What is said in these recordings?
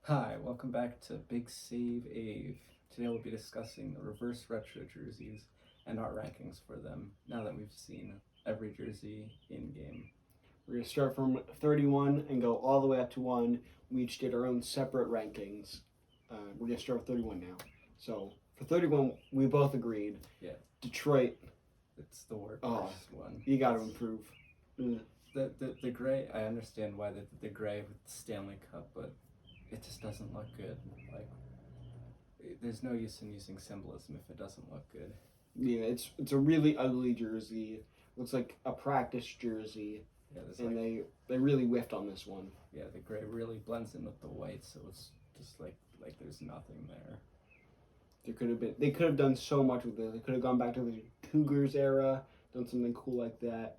Hi, welcome back to Big Save Ave. Today we'll be discussing the reverse retro jerseys and our rankings for them now that we've seen every jersey in game. We're going to start from 31 and go all the way up to 1. We each did our own separate rankings. We're going to start with 31 now. So for 31, we both agreed. Yeah. Detroit. It's the worst one. You got to improve. The gray, I understand why the gray with the Stanley Cup, but it just doesn't look good. Like, there's no use in using symbolism if it doesn't look good. Yeah, it's a really ugly jersey. Looks like a practice jersey. Yeah, and they really whiffed on this one. Yeah, the gray really blends in with the white, so it's just like there's nothing there. They could have done so much with it. They could have gone back to the Cougars era, done something cool like that.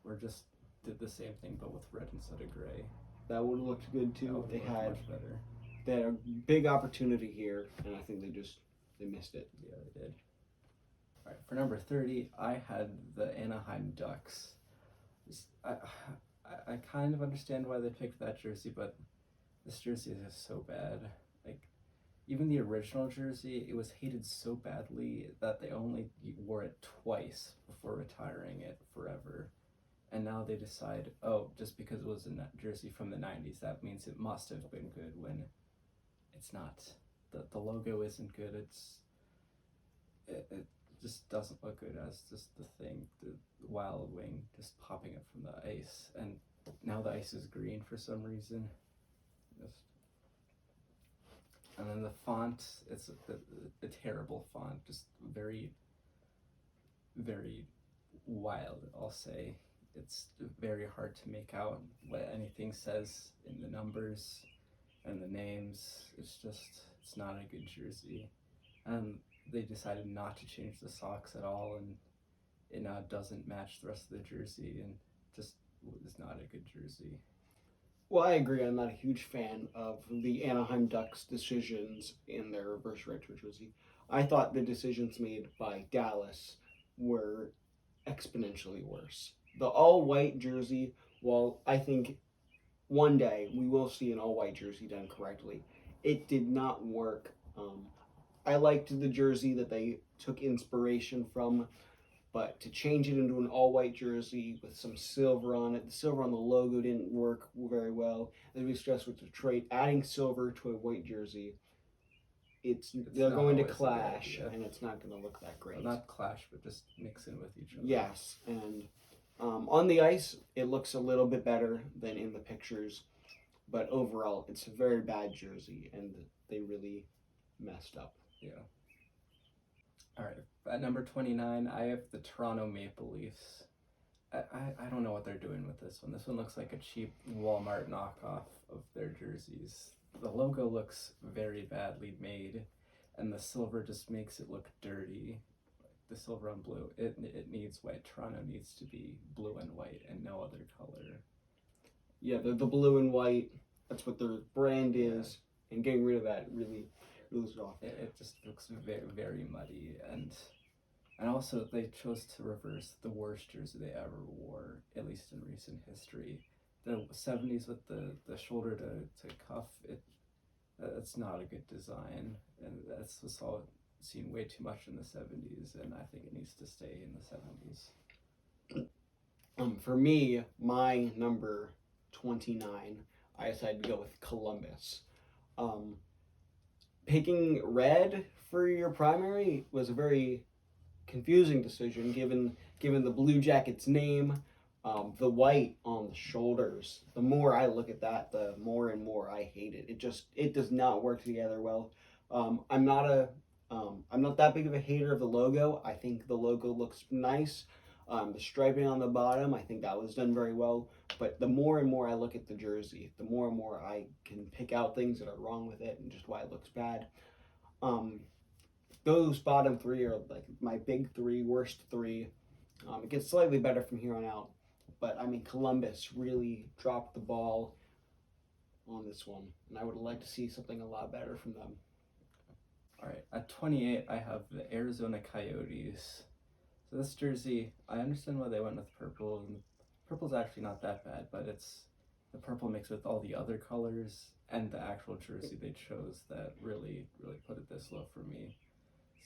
Or just did the same thing but with red instead of gray. That would have looked good too. They had much better. They had a big opportunity here, and I think they missed it. Yeah, they did. All right, for number 30, I had the Anaheim Ducks. I kind of understand why they picked that jersey, but this jersey is just so bad. Like, even the original jersey, it was hated so badly that they only wore it twice before retiring it forever. And now they decide, oh, just because it was a jersey from the 90s, that means it must have been good when it's not. The logo isn't good. It just doesn't look good as just the thing, the Wild Wing just popping up from the ice. And now the ice is green for some reason. And then the font, it's a terrible font, just very, very wild, I'll say. It's very hard to make out what anything says in the numbers and the names. It's not a good jersey. And they decided not to change the socks at all, and it now doesn't match the rest of the jersey, and just is not a good jersey. Well, I agree. I'm not a huge fan of the Anaheim Ducks decisions in their reverse retro jersey. I thought the decisions made by Dallas were exponentially worse. The all-white jersey, while I think one day we will see an all-white jersey done correctly, it did not work. I liked the jersey that they took inspiration from, but to change it into an all-white jersey with some silver on it, the silver on the logo didn't work very well. As we discussed with Detroit, adding silver to a white jersey, they're going to clash, and it's not going to look that great. Well, not clash, but just mix in with each other. Yes, and on the ice, it looks a little bit better than in the pictures, but overall, it's a very bad jersey, and they really messed up. Yeah. All right, at number 29, I have the Toronto Maple Leafs. I don't know what they're doing with this one. This one looks like a cheap Walmart knockoff of their jerseys. The logo looks very badly made, and the silver just makes it look dirty. The silver on blue, it needs white. Toronto needs to be blue and white and no other color. Yeah, the blue and white, that's what their brand is, and getting rid of that really lose it off. It just looks very, very muddy, and also they chose to reverse the worst jersey they ever wore, at least in recent history. The 70s with the shoulder to cuff, it's not a good design, and that's what's all seen way too much in the 70s, and I think it needs to stay in the 70s. For me, my number 29, I decided to go with Columbus. Picking red for your primary was a very confusing decision given the Blue Jackets name, the white on the shoulders. The more I look at that, the more and more I hate it. It does not work together well. I'm not that big of a hater of the logo. I think the logo looks nice. The striping on the bottom, I think that was done very well. But the more and more I look at the jersey, the more and more I can pick out things that are wrong with it and just why it looks bad. Those bottom three are like my big three, worst three. It gets slightly better from here on out. But I mean, Columbus really dropped the ball on this one. And I would like to see something a lot better from them. All right, at 28, I have the Arizona Coyotes. So this jersey, I understand why they went with purple, and purple's actually not that bad, but the purple mixed with all the other colors and the actual jersey they chose that really put it this low for me.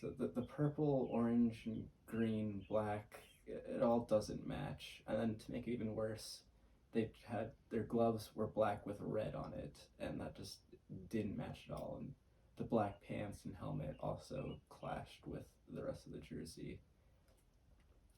So the purple, orange, and green, black, it all doesn't match. And then to make it even worse, they had their gloves were black with red on it, and that just didn't match at all. And the black pants and helmet also clashed with the rest of the jersey.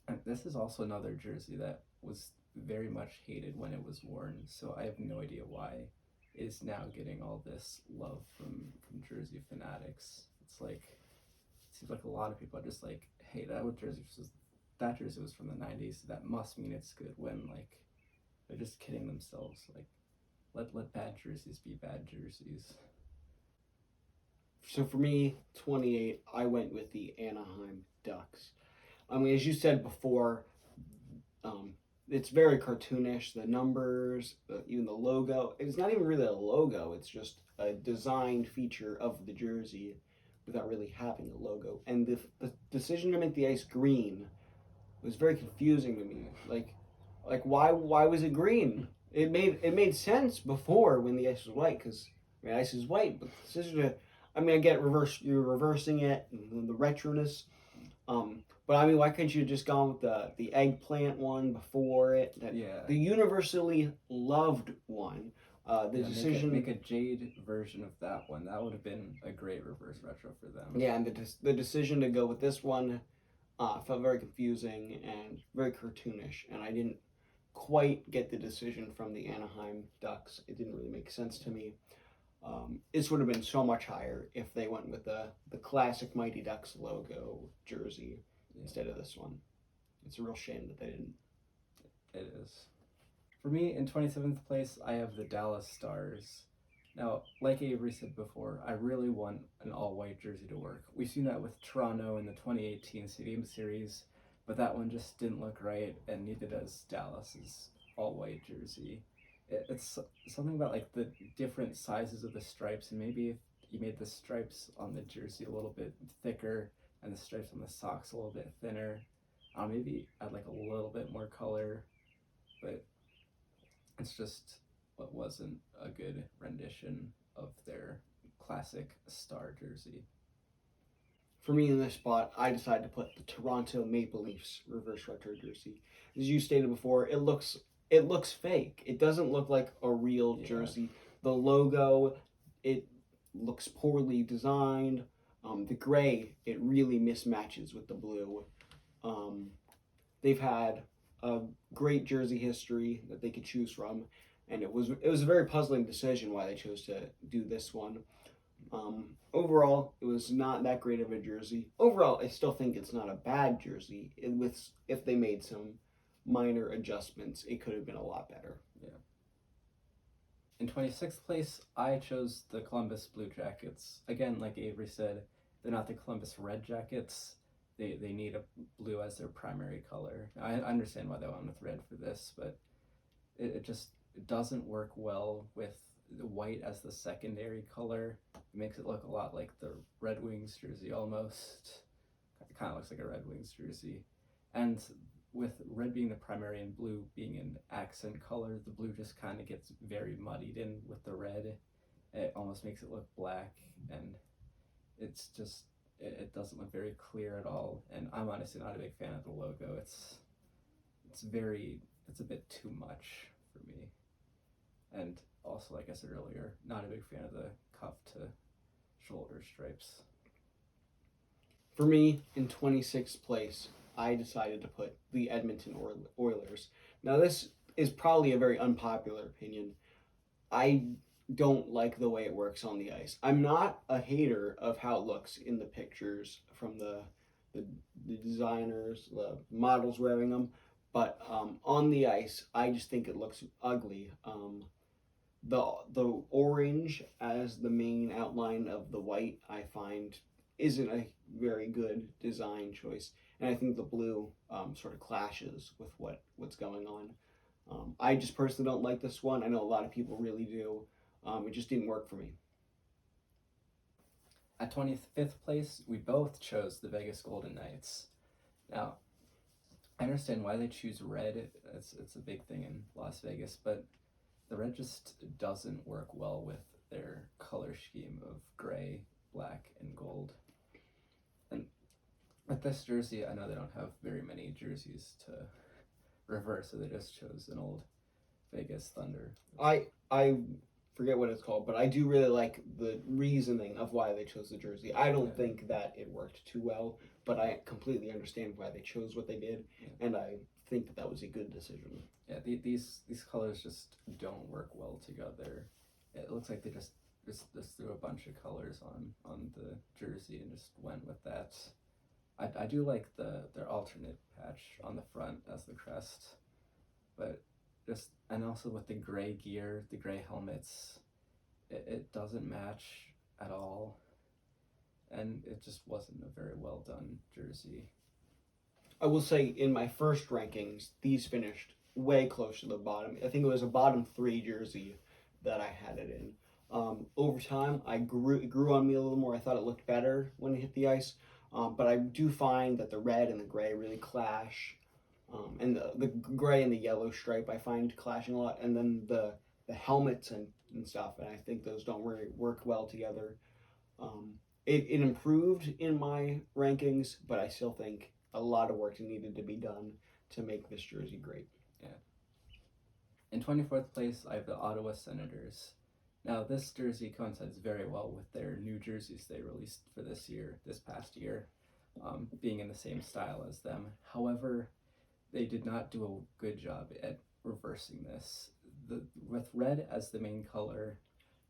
And this is also another jersey that was very much hated when it was worn, so I have no idea why it is now getting all this love from jersey fanatics. It's like it seems like a lot of people are just like, hey, that jersey was from the '90s, so that must mean it's good. When like they're just kidding themselves. Like let bad jerseys be bad jerseys. So for me, 28, I went with the Anaheim Ducks. I mean, as you said before, it's very cartoonish. The numbers, even the logo. It's not even really a logo. It's just a designed feature of the jersey without really having a logo. And the decision to make the ice green was very confusing to me. Like why was it green? It made sense before when the ice was white, because ice is white. But the decision to, I get you're reversing it and the retroness. But I mean, why couldn't you just gone with the eggplant one before it? The universally loved one. The decision make a jade version of that one. That would have been a great reverse retro for them. Yeah, and the decision to go with this one felt very confusing and very cartoonish, and I didn't quite get the decision from the Anaheim Ducks. It didn't really make sense to me. This would have been so much higher if they went with the classic Mighty Ducks logo jersey instead of this one. It's a real shame that they didn't. It is. For me, in 27th place, I have the Dallas Stars. Now, like Avery said before, I really want an all-white jersey to work. We've seen that with Toronto in the 2018 Stadium Series, but that one just didn't look right, and neither does Dallas's all-white jersey. It's something about like the different sizes of the stripes, and maybe if you made the stripes on the jersey a little bit thicker and the stripes on the socks a little bit thinner, maybe add like a little bit more color, but it's just what wasn't a good rendition of their classic star jersey. For me in this spot, I decided to put the Toronto Maple Leafs reverse retro jersey. As you stated before, it looks fake. It doesn't look like a real jersey. The logo, it looks poorly designed. The gray, it really mismatches with the blue. They've had a great jersey history that they could choose from, and it was a very puzzling decision why they chose to do this one. Overall, it was not that great of a jersey. Overall, I still think it's not a bad jersey. If they made some minor adjustments, it could have been a lot better. Yeah. In 26th place, I chose the Columbus Blue Jackets. Again, like Avery said, they're not the Columbus Red Jackets. They need a blue as their primary color. I understand why they went with red for this, but it just doesn't work well with the white as the secondary color. It makes it look a lot like the Red Wings jersey almost. It kind of looks like a Red Wings jersey. And with red being the primary and blue being an accent color, the blue just kind of gets very muddied in with the red. It almost makes it look black, and it's just, it doesn't look very clear at all. And I'm honestly not a big fan of the logo. It's a bit too much for me. And also, like I said earlier, not a big fan of the cuff to shoulder stripes. For me, in 26th place, I decided to put the Edmonton Oilers. Now, this is probably a very unpopular opinion. I don't like the way it works on the ice. I'm not a hater of how it looks in the pictures from the designers, the models wearing them, but on the ice, I just think it looks ugly. The orange as the main outline of the white, I find, isn't a very good design choice, and I think the blue sort of clashes with what's going on. I just personally don't like this one. I know a lot of people really do. It just didn't work for me. At 25th place, we both chose the Vegas Golden Knights. Now, I understand why they choose red. It's a big thing in Las Vegas, but the red just doesn't work well with their color scheme of gray, black, and gold. And with this jersey, I know they don't have very many jerseys to reverse, so they just chose an old Vegas Thunder. I forget what it's called, but I do really like the reasoning of why they chose the jersey. I don't think that it worked too well, but I completely understand why they chose what they did, and I think that that was a good decision. Yeah, these colors just don't work well together. It looks like they just threw a bunch of colors on the jersey and just went with that. I do like their alternate patch on the front as the crest, but just, and also with the gray gear, the gray helmets, it doesn't match at all, and it just wasn't a very well done jersey. I will say in my first rankings, these finished way close to the bottom. I think it was a bottom 3 jersey that I had it in. Over time, it grew on me a little more. I thought it looked better when it hit the ice, but I do find that the red and the gray really clash. And the gray and the yellow stripe I find clashing a lot, and then the helmets and stuff, and I think those don't really work well together. It improved in my rankings, but I still think a lot of work needed to be done to make this jersey great. Yeah. In 24th place, I have the Ottawa Senators. Now, this jersey coincides very well with their new jerseys they released for this past year, being in the same style as them. However, they did not do a good job at reversing this. With red as the main color,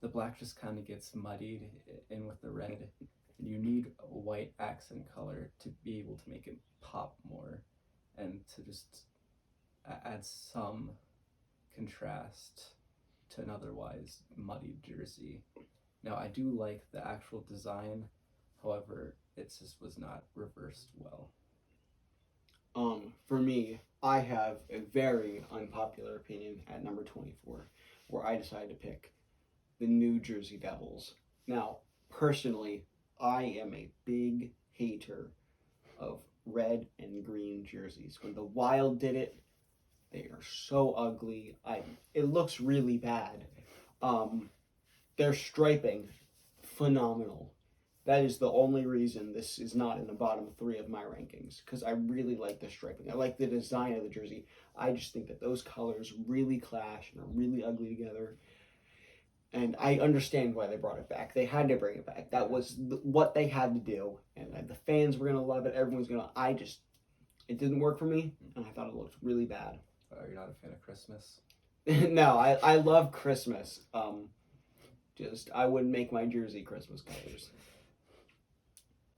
the black just kind of gets muddied in with the red, and you need a white accent color to be able to make it pop more and to just add some contrast to an otherwise muddied jersey. Now, I do like the actual design, however, it just was not reversed well. For me, I have a very unpopular opinion at number 24, where I decided to pick the New Jersey Devils. Now, personally, I am a big hater of red and green jerseys. When the Wild did it, they are so ugly. It looks really bad. Their striping, phenomenal. That is the only reason this is not in the bottom 3 of my rankings, because I really like the striping. I like the design of the jersey. I just think that those colors really clash and are really ugly together. And I understand why they brought it back. They had to bring it back. That was what they had to do. And the fans were going to love it. Everyone's going to... it didn't work for me, and I thought it looked really bad. You're not a fan of Christmas? No, I love Christmas. I wouldn't make my jersey Christmas colors.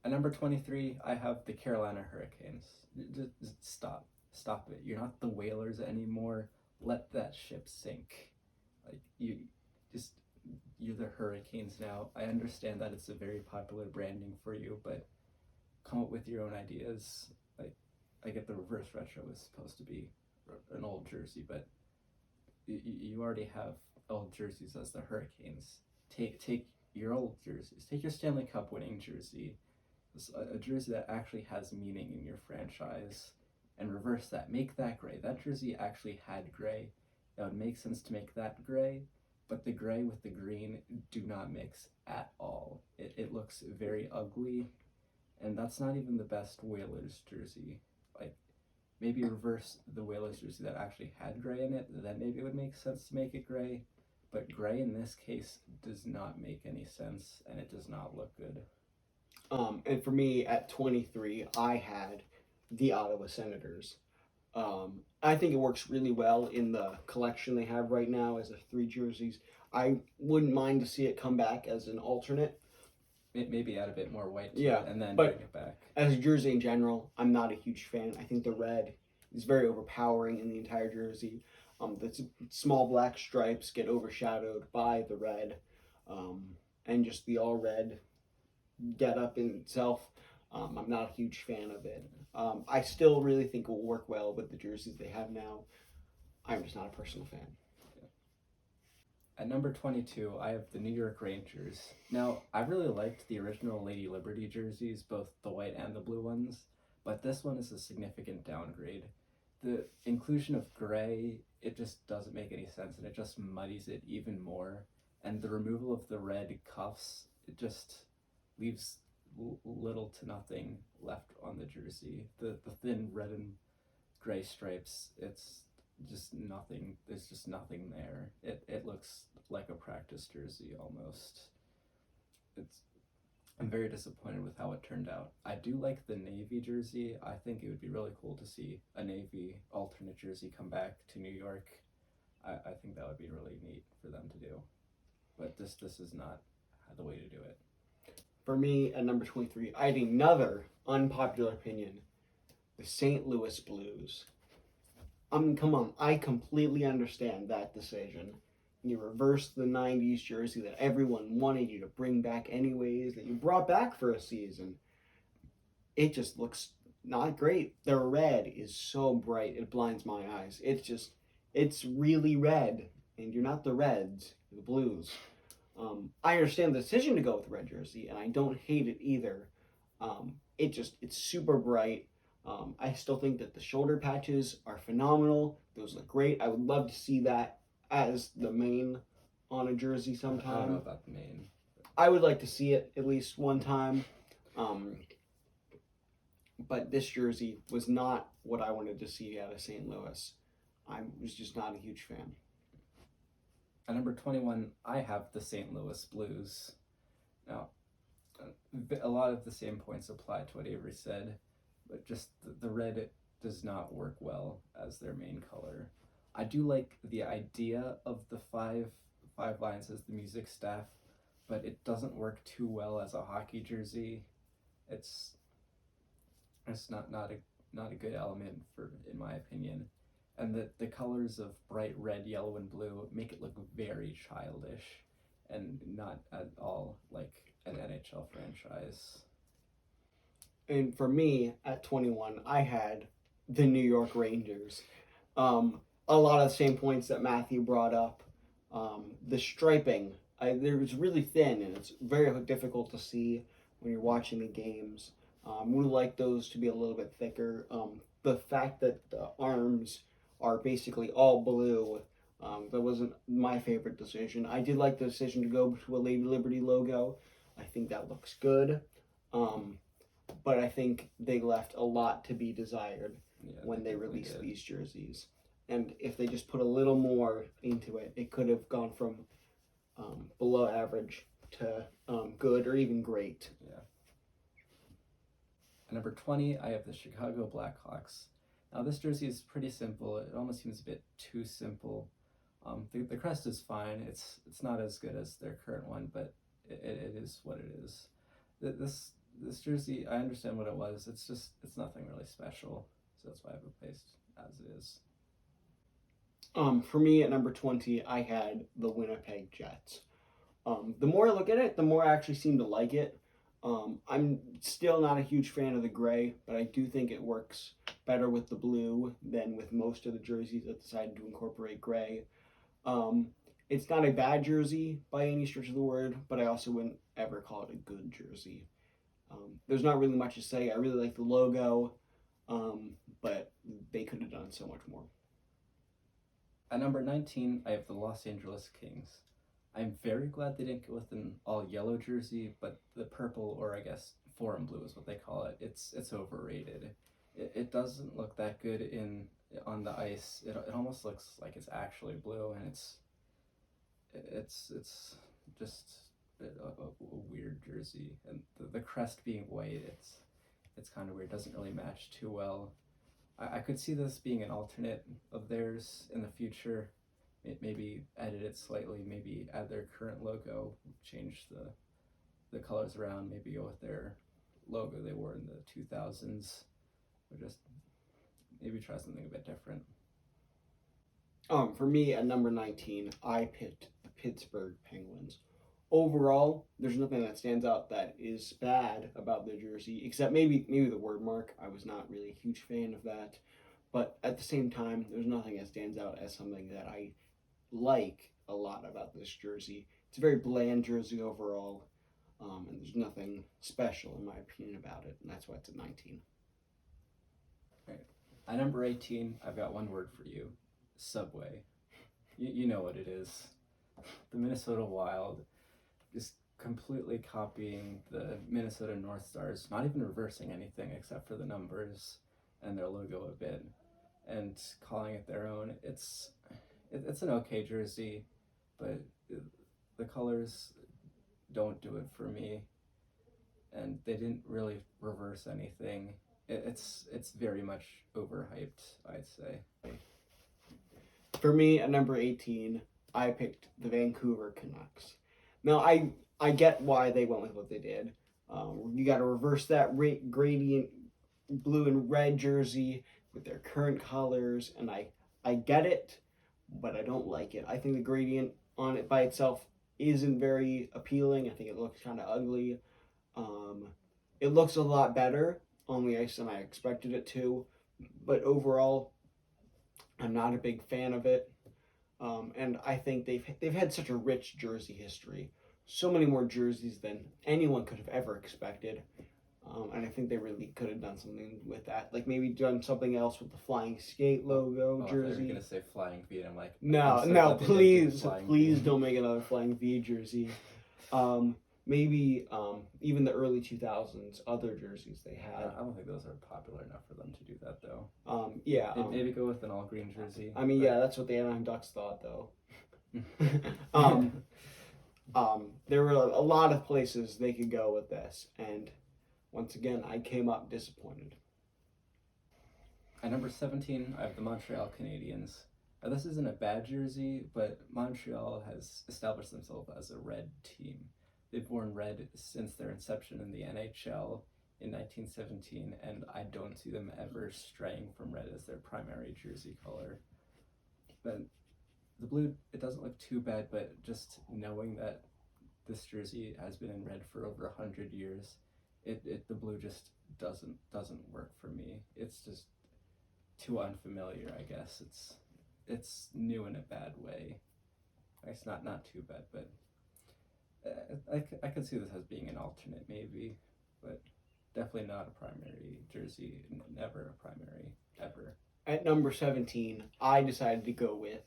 At number 23, I have the Carolina Hurricanes. Just stop it. You're not the Whalers anymore. Let that ship sink. You're the Hurricanes now. I understand that it's a very popular branding for you, but come up with your own ideas. I get the reverse retro is supposed to be an old jersey, but you already have old jerseys as the Hurricanes. Take your old jerseys. Take your Stanley Cup winning jersey, a jersey that actually has meaning in your franchise, and reverse that. Make that gray. That jersey actually had gray. That would make sense to make that gray, but the gray with the green do not mix at all. It looks very ugly, and that's not even the best Whalers jersey. Maybe reverse the Whalers jersey that actually had gray in it, then maybe it would make sense to make it gray, but gray in this case does not make any sense, and it does not look good. And for me, at 23, I had the Ottawa Senators. I think it works really well in the collection they have right now as 3 jerseys. I wouldn't mind to see it come back as an alternate. Maybe add a bit more white to it and then bring it back. As a jersey in general, I'm not a huge fan. I think the red is very overpowering in the entire jersey. The small black stripes get overshadowed by the red, and just the all red get up in itself. I'm not a huge fan of it. I still really think it will work well with the jerseys they have now. I'm just not a personal fan. At number 22, I have the New York Rangers. Now, I really liked the original Lady Liberty jerseys, both the white and the blue ones, but this one is a significant downgrade. the inclusion of gray, it just doesn't make any sense, and it just muddies it even more. And the removal of the red cuffs, it just leaves little to nothing left on the jersey. The thin red and gray stripes, it's just nothing. There's just nothing there. It looks like a practice jersey almost. It's I'm very disappointed with how it turned out. I do like the Navy jersey. I think it would be really cool to see a Navy alternate jersey come back to New York. I think that would be really neat for them to do. But this is not the way to do it. For me, at number 23, I had another unpopular opinion: the St. Louis Blues. Come on, I completely understand that decision. You reversed the 90s jersey that everyone wanted you to bring back anyways, that you brought back for a season. It just looks not great. The red is so bright, it blinds my eyes. It's really red, and you're not the Reds, you're the Blues. I understand the decision to go with the red jersey, and I don't hate it either. It's super bright. I still think that the shoulder patches are phenomenal. Those look great. I would love to see that as the main on a jersey I don't know sometime. about the main. I would like to see it at least one time. But this jersey was not what I wanted to see out of St. Louis. I was just not a huge fan. At number 21, I have the St. Louis Blues. Now, a lot of the same points apply to what Avery said, but just the red does not work well as their main color. I do like the idea of the five lines as the music staff, but it doesn't work too well as a hockey jersey. It's not a good element in my opinion. And the colors of bright red, yellow, and blue make it look very childish and not at all like an NHL franchise. And for me, at 21, I had the New York Rangers. A lot of the same points that Matthew brought up. The striping, it was really thin, and it's very difficult to see when you're watching the games. We like those to be a little bit thicker. The fact that the arms are basically all blue, that wasn't my favorite decision. I did like the decision to go to a Lady Liberty logo. I think that looks good. But I think they left a lot to be desired when they released these jerseys. And if they just put a little more into it, it could have gone from below average to good or even great. Yeah. At number 20, I have the Chicago Blackhawks. Now this jersey is pretty simple. It almost seems a bit too simple. The crest is fine. It's not as good as their current one, but it is what it is. This jersey, I understand what it was. It's nothing really special. So that's why I've replaced as it is. For me, at number 20, I had the Winnipeg Jets. The more I look at it, the more I actually seem to like it. I'm still not a huge fan of the gray, but I do think it works better with the blue than with most of the jerseys that decided to incorporate gray. It's not a bad jersey by any stretch of the word, but I also wouldn't ever call it a good jersey. There's not really much to say. I really like the logo, but they could have done so much more. At number 19, I have the Los Angeles Kings. I'm very glad they didn't go with an all yellow jersey, but the purple, or I guess forum blue is what they call it. It's overrated. It doesn't look that good on the ice. It almost looks like it's actually blue, and it's just a weird jersey. And the crest being white, it's kind of weird. It doesn't really match too well. I could see this being an alternate of theirs in the future. Maybe edit it slightly, maybe add their current logo, change the colors around, maybe go with their logo they wore in the 2000s, or just maybe try something a bit different. For me, at number 19, I picked the Pittsburgh Penguins. Overall, there's nothing that stands out that is bad about the jersey, except maybe the word mark. I was not really a huge fan of that. But at the same time, there's nothing that stands out as something that I like a lot about this jersey. It's a very bland jersey overall, and there's nothing special, in my opinion, about it, and that's why it's at 19. Right. At number 18, I've got one word for you: Subway. You know what it is. The Minnesota Wild, just completely copying the Minnesota North Stars, not even reversing anything except for the numbers and their logo a bit, and calling it their own. It's an okay jersey, but the colors don't do it for me, and they didn't really reverse anything. It's very much overhyped, I'd say. For me, at number 18, I picked the Vancouver Canucks. Now, I get why they went with what they did. You got to reverse that gradient blue and red jersey with their current colors, and I get it, but I don't like it. I think the gradient on it by itself isn't very appealing. I think it looks kind of ugly. It looks a lot better on the ice than I expected it to, but overall, I'm not a big fan of it. And I think they've had such a rich jersey history, so many more jerseys than anyone could have ever expected. And I think they really could have done something with that, like maybe done something else with the Flying Skate logo Oh, jersey. I thought you were gonna say Flying V, and I'm like, No, I'm so no, glad they didn't do please, Flying please V. don't make another Flying V jersey. Maybe even the early 2000s, other jerseys they had. I don't think those are popular enough for them to do that, though. Yeah. Maybe go with an all green jersey. I mean, yeah, that's what the Anaheim Ducks thought, though. There were a lot of places they could go with this, and once again, I came up disappointed. At number 17, I have the Montreal Canadiens. Now, this isn't a bad jersey, but Montreal has established themselves as a red team. They've worn red since their inception in the NHL in 1917, and I don't see them ever straying from red as their primary jersey color. But the blue, it doesn't look too bad, but just knowing that this jersey has been in red for over 100 years, the blue just doesn't work for me. It's just too unfamiliar, I guess. It's new in a bad way. It's not too bad, but I could see this as being an alternate maybe, but definitely not a primary jersey. Never a primary, ever. At number 17, I decided to go with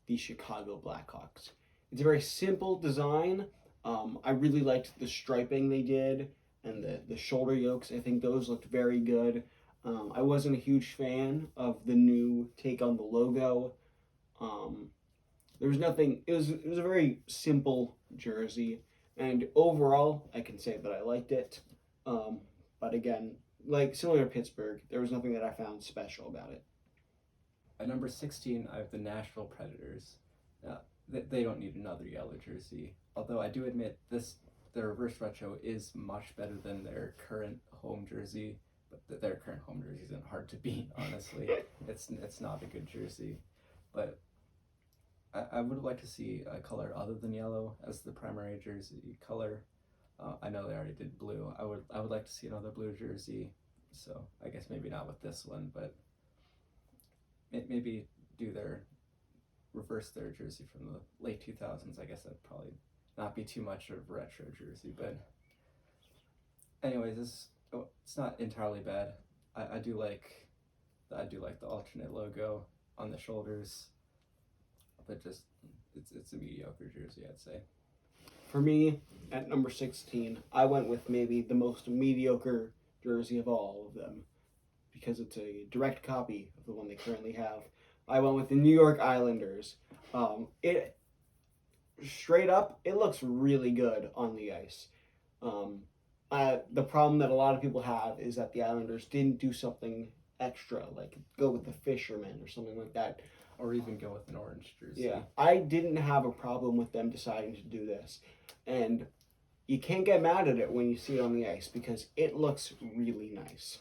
the Chicago Blackhawks. It's a very simple design. I really liked the striping they did and the shoulder yokes. I think those looked very good. I wasn't a huge fan of the new take on the logo. There was nothing. It was a very simple jersey, and overall, I can say that I liked it. But again, like similar to Pittsburgh, there was nothing that I found special about it. At number 16, I have the Nashville Predators. They don't need another yellow jersey. Although I do admit their reverse retro is much better than their current home jersey. But their current home jersey isn't hard to beat, honestly. It's not a good jersey. But I would like to see a color other than yellow as the primary jersey color. I know they already did blue. I would like to see another blue jersey. So I guess maybe not with this one, but maybe reverse their jersey from the late 2000s. I guess that'd probably not be too much of a retro jersey. But anyways, it's not entirely bad. I do like the alternate logo on the shoulders, but just it's a mediocre jersey, I'd say. For me, at number 16, I went with maybe the most mediocre jersey of all of them because it's a direct copy of the one they currently have. I went with the New York Islanders. It straight up, it looks really good on the ice. The problem that a lot of people have is that the Islanders didn't do something extra, like go with the Fisherman or something like that. Or even go with an orange jersey. Yeah, I didn't have a problem with them deciding to do this. And you can't get mad at it when you see it on the ice because it looks really nice.